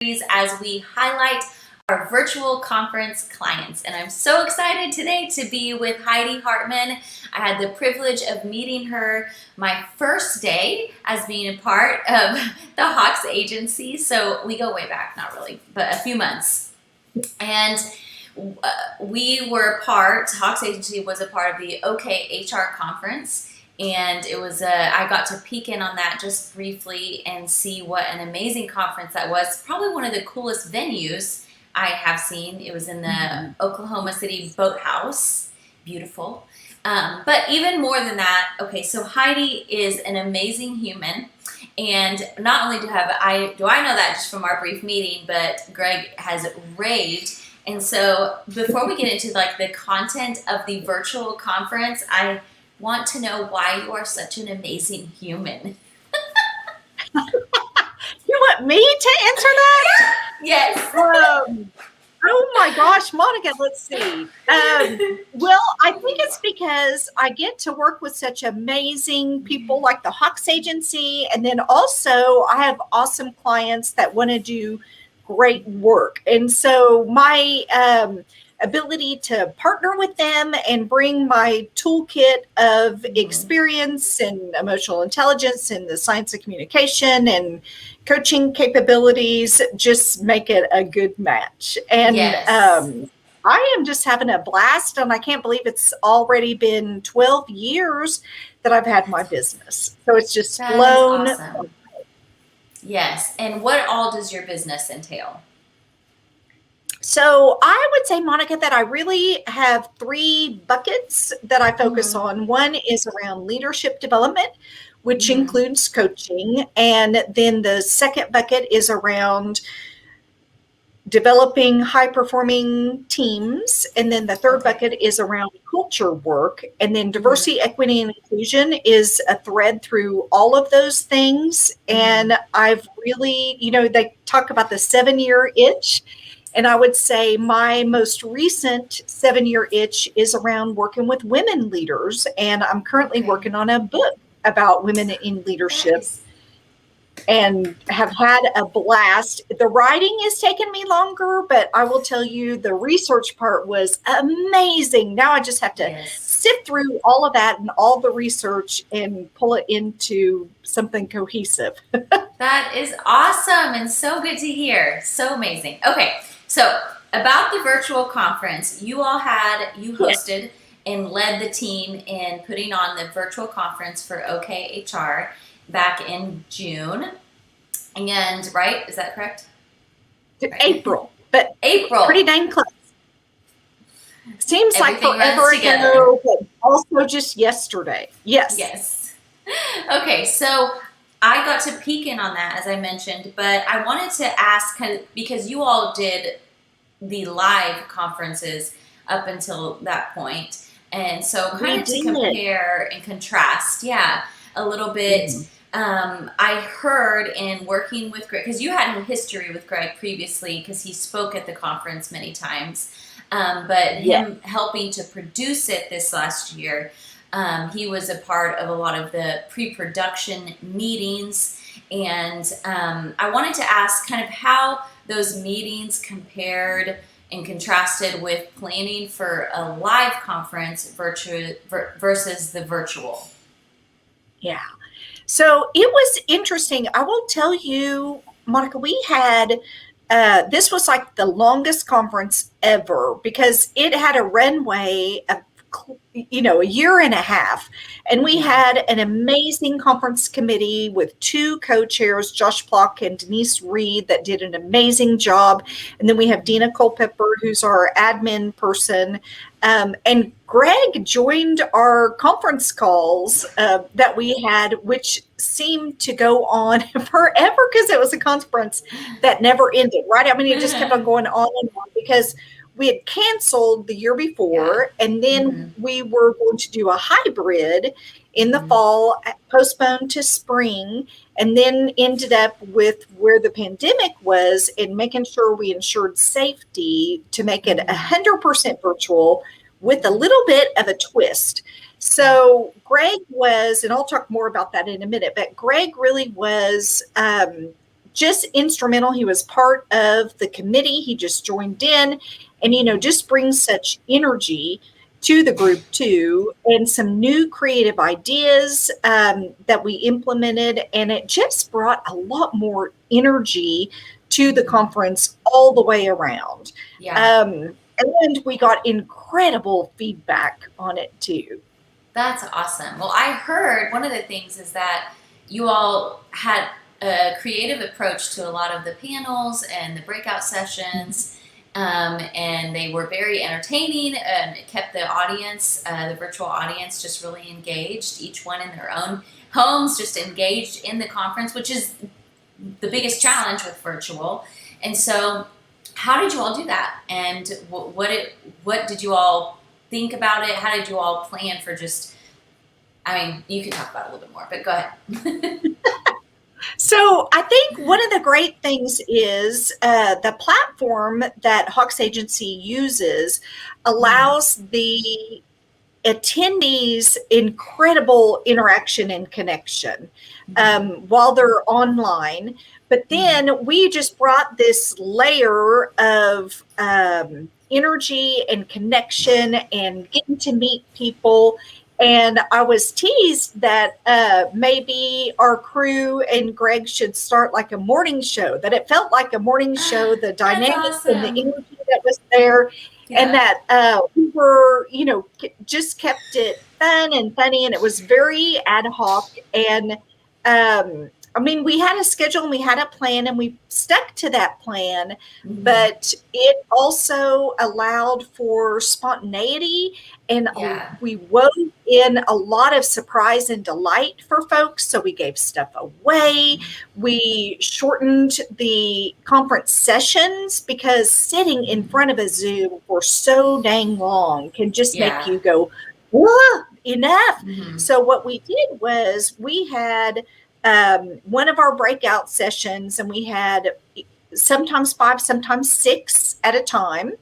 as we highlight our virtual conference clients. And I'm so excited today to be with Heidi Hartman. I had the privilege of meeting her my first day as being a part of the Hawks agency. So we go way back, not really, but a few months. And we were Hawks agency was a part of the OKHR conference. And it was I got to peek in on that just briefly and see what an amazing conference that was. Probably one of the coolest venues I have seen. It was in the Oklahoma City Boathouse. Beautiful. But even more than that, okay, so Heidi is an amazing human. And not only do I know that just from our brief meeting, but Greg has raved. And so before we get into like the content of the virtual conference, I want to know why you are such an amazing human. You want me to answer that? Yes. Oh my gosh, Monica, let's see. Well, I think it's because I get to work with such amazing people like the Hawks agency. And then also I have awesome clients that want to do great work. And so my ability to partner with them and bring my toolkit of experience and emotional intelligence and the science of communication and coaching capabilities just make it a good match. And yes. I am just having a blast, and I can't believe it's already been 12 years that I've had my business. So it's just flown. Awesome. Yes. And what all does your business entail? So I would say, Monica, that I really have three buckets that I focus on. One is around leadership development, which includes coaching. And then the second bucket is around developing high-performing teams. And then the third bucket is around culture work. And then diversity, equity, and inclusion is a thread through all of those things. And I've really, they talk about the 7-year itch. And I would say my most recent 7-year itch is around working with women leaders. And I'm currently working on a book about women in leadership and have had a blast. The writing has taken me longer, but I will tell you the research part was amazing. Now I just have to sift through all of that and all the research and pull it into something cohesive. That is awesome and so good to hear. So amazing. Okay. So about the virtual conference, you hosted and led the team in putting on the virtual conference for OKHR back in June. And right, is that correct? April, but April. Pretty dang close. Seems everything like forever ago, but also just yesterday. Yes. Okay, so I got to peek in on that, as I mentioned, but I wanted to ask, because you all did the live conferences up until that point, and so kind of to compare and contrast, a little bit. I heard in working with Greg, because you had a history with Greg previously, because he spoke at the conference many times, but him helping to produce it this last year. He was a part of a lot of the pre-production meetings, and I wanted to ask kind of how those meetings compared and contrasted with planning for a live conference versus the virtual. Yeah. So it was interesting. I will tell you, Monica, we had this was like the longest conference ever because it had a runway of a year and a half. And we had an amazing conference committee with 2 co-chairs, Josh Plock and Denise Reed, that did an amazing job. And then we have Dina Culpepper, who's our admin person. And Greg joined our conference calls that we had, which seemed to go on forever because it was a conference that never ended, right? I mean, it just kept on going on and on because we had canceled the year before, and then we were going to do a hybrid in the fall, postponed to spring, and then ended up with where the pandemic was and making sure we ensured safety to make it 100% virtual with a little bit of a twist. So Greg was, and I'll talk more about that in a minute, but Greg really was just instrumental. He was part of the committee. He just joined in and, just brings such energy to the group too, and some new creative ideas that we implemented. And it just brought a lot more energy to the conference all the way around. Yeah. And we got incredible feedback on it too. That's awesome. Well, I heard one of the things is that you all had a creative approach to a lot of the panels and the breakout sessions, and they were very entertaining, and it kept the audience, the virtual audience, just really engaged, each one in their own homes, just engaged in the conference, which is the biggest challenge with virtual. And so, how did you all do that? And what did you all think about it? How did you all plan for just, I mean, you can talk about it a little bit more, but go ahead. So I think one of the great things is the platform that Hawks Agency uses allows the attendees incredible interaction and connection while they're online. But then we just brought this layer of energy and connection and getting to meet people. And I was teased that maybe our crew and Greg should start like a morning show, that it felt like a morning show, the dynamics and the energy that was there. Yeah. And that we were, just kept it fun and funny, and it was very ad hoc. And I mean, we had a schedule and we had a plan, and we stuck to that plan, but it also allowed for spontaneity, and we wove in a lot of surprise and delight for folks. So we gave stuff away. We shortened the conference sessions, because sitting in front of a Zoom for so dang long can just make you go, enough. So what we did was we had one of our breakout sessions, and we had sometimes 5, sometimes 6 at a time.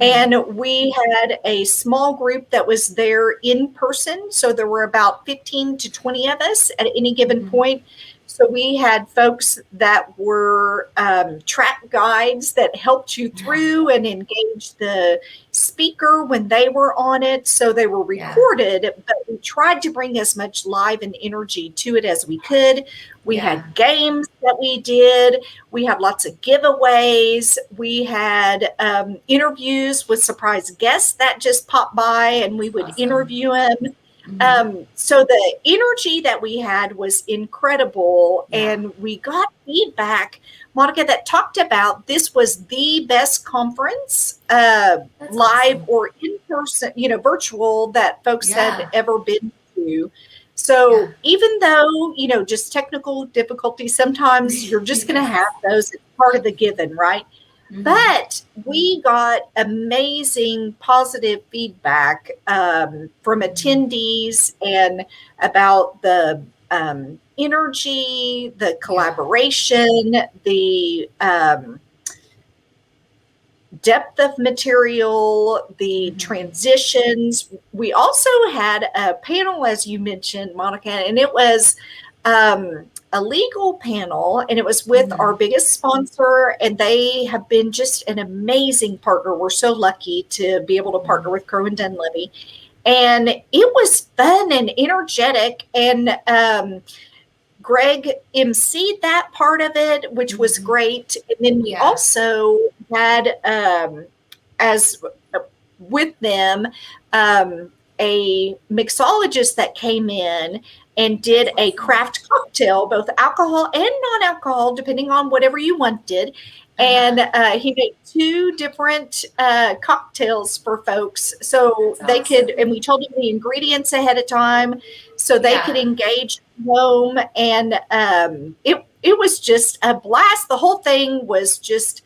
And we had a small group that was there in person. So there were about 15 to 20 of us at any given point. So we had folks that were track guides that helped you through and engaged the speaker when they were on it. So they were recorded, but we tried to bring as much live and energy to it as we could. We had games that we did. We had lots of giveaways. We had interviews with surprise guests that just popped by, and we would interview them. So the energy that we had was incredible, and we got feedback, Monica, that talked about this was the best conference, live or in person, virtual, that folks had ever been to. So even though, just technical difficulties, sometimes you're just going to have those. It's part of the given, right? But we got amazing positive feedback from attendees, and about the energy, the collaboration, the depth of material, the transitions. We also had a panel, as you mentioned, Monica, and it was a legal panel, and it was with our biggest sponsor, and they have been just an amazing partner. We're so lucky to be able to partner with Crow and Dunlevy, and it was fun and energetic, and Greg emceed that part of it, which was great. And then we also had, as with them, a mixologist that came in and did a craft cocktail, both alcohol and non-alcohol, depending on whatever you wanted. And he made 2 different cocktails for folks, so they could, and we told them the ingredients ahead of time, so they could engage home. And it was just a blast. The whole thing was just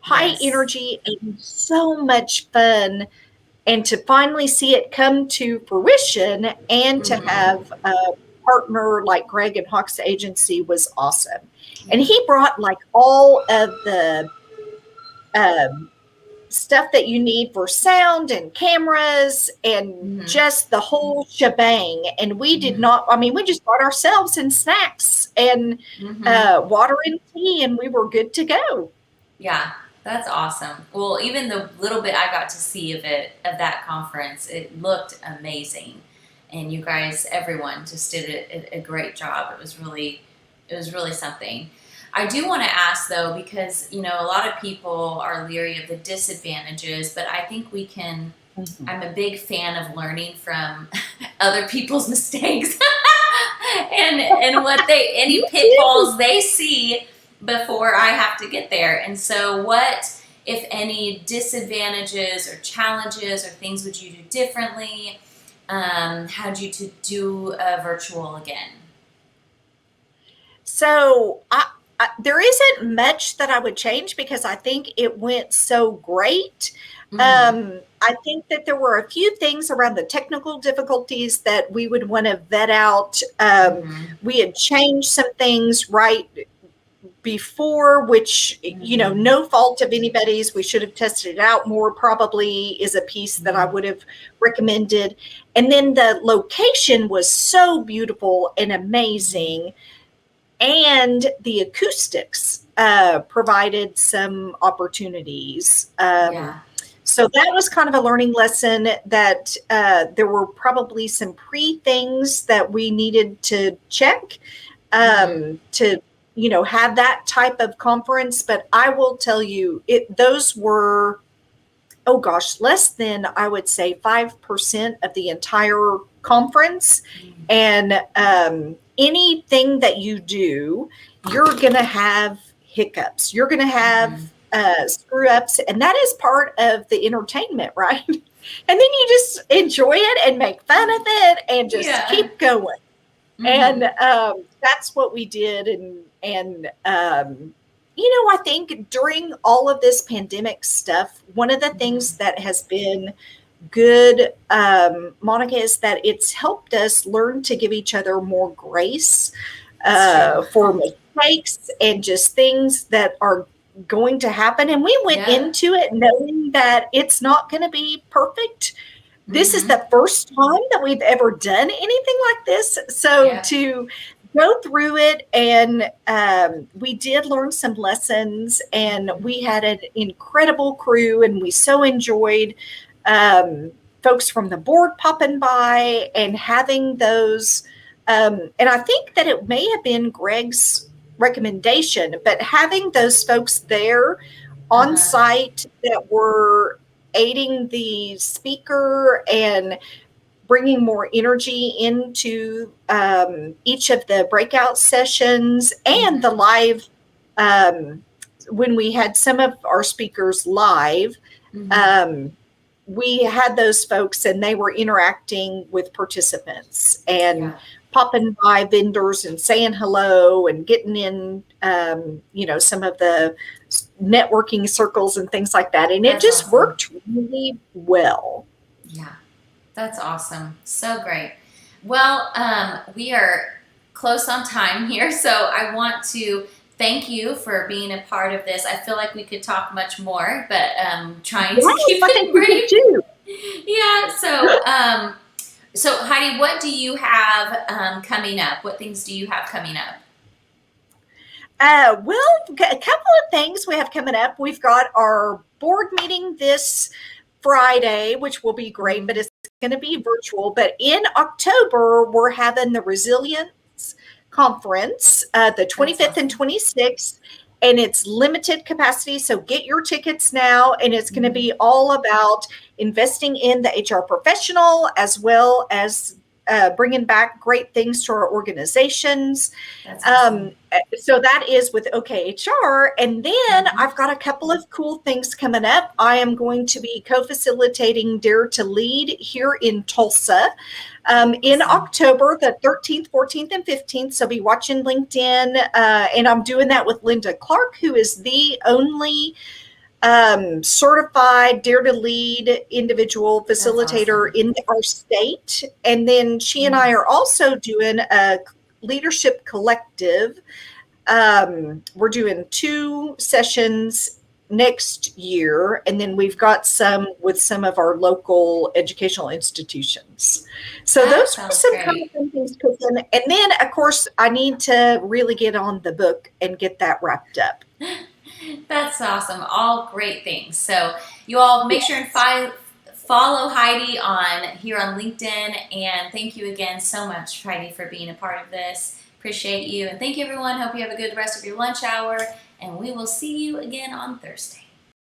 high energy and so much fun. And to finally see it come to fruition, and to have a partner like Greg and Hawks Agency was awesome. And he brought like all of the stuff that you need for sound and cameras and Mm-hmm. just the whole shebang. And we did not, I mean, we just bought ourselves and snacks and water and tea, and we were good to go. Yeah, that's awesome. Well, even the little bit I got to see of that conference, it looked amazing. And you guys, everyone just did a great job. It was really something. I do want to ask though, because a lot of people are leery of the disadvantages, but I think we can. I'm a big fan of learning from other people's mistakes and what any pitfalls they see before I have to get there. And so, what, if any, disadvantages or challenges or things would you do differently? How'd you to do a virtual again? So there isn't much that I would change because I think it went so great. I think that there were a few things around the technical difficulties that we would want to vet out. We had changed some things right before, which, no fault of anybody's. We should have tested it out more, probably is a piece that I would have recommended. And then the location was so beautiful and amazing. And the acoustics provided some opportunities. So that was kind of a learning lesson that there were probably some things that we needed to check to, have that type of conference. But I will tell you, those were, oh gosh, less than, I would say, 5% of the entire conference. And anything that you do, you're going to have hiccups. You're going to have screw ups. And that is part of the entertainment, right? And then you just enjoy it and make fun of it and just keep going. And that's what we did. And I think during all of this pandemic stuff, one of the things that has been good, Monica, is that it's helped us learn to give each other more grace for mistakes and just things that are going to happen. And we went into it knowing that it's not going to be perfect. This is the first time that we've ever done anything like this. So to go through it, and we did learn some lessons, and we had an incredible crew, and we so enjoyed folks from the board popping by and having those. And I think that it may have been Greg's recommendation, but having those folks there on site that were aiding the speaker and bringing more energy into each of the breakout sessions and the live, when we had some of our speakers live, we had those folks and they were interacting with participants and popping by vendors and saying hello and getting in, some of the networking circles and things like that. And it just worked really well. Yeah, that's awesome. So great. Well, we are close on time here, so I want to thank you for being a part of this. I feel like we could talk much more, but trying to keep it brief. Yeah, so Heidi, what do you have coming up? What things do you have coming up? Well, a couple of things we have coming up. We've got our board meeting this Friday, which will be great, but it's going to be virtual. But in October, we're having the Resilience Conference, the 25th and 26th, and it's limited capacity. So get your tickets now, and it's going to be all about investing in the HR professional as well as bringing back great things to our organizations. So that is with OKHR. And then I've got a couple of cool things coming up. I am going to be co-facilitating Dare to Lead here in Tulsa in October, the 13th, 14th, and 15th. So be watching LinkedIn. And I'm doing that with Linda Clark, who is the only certified Dare to Lead individual facilitator in our state. And then she and I are also doing a leadership collective. We're doing 2 sessions next year, and then we've got some with some of our local educational institutions. So That those were sounds some kind of great. fun things cooking. And then, of course, I need to really get on the book and get that wrapped up. That's awesome. All great things. So you all make sure and Yes. follow Heidi on here on LinkedIn. And thank you again so much, Heidi, for being a part of this. Appreciate you. And thank you, everyone. Hope you have a good rest of your lunch hour. And we will see you again on Thursday.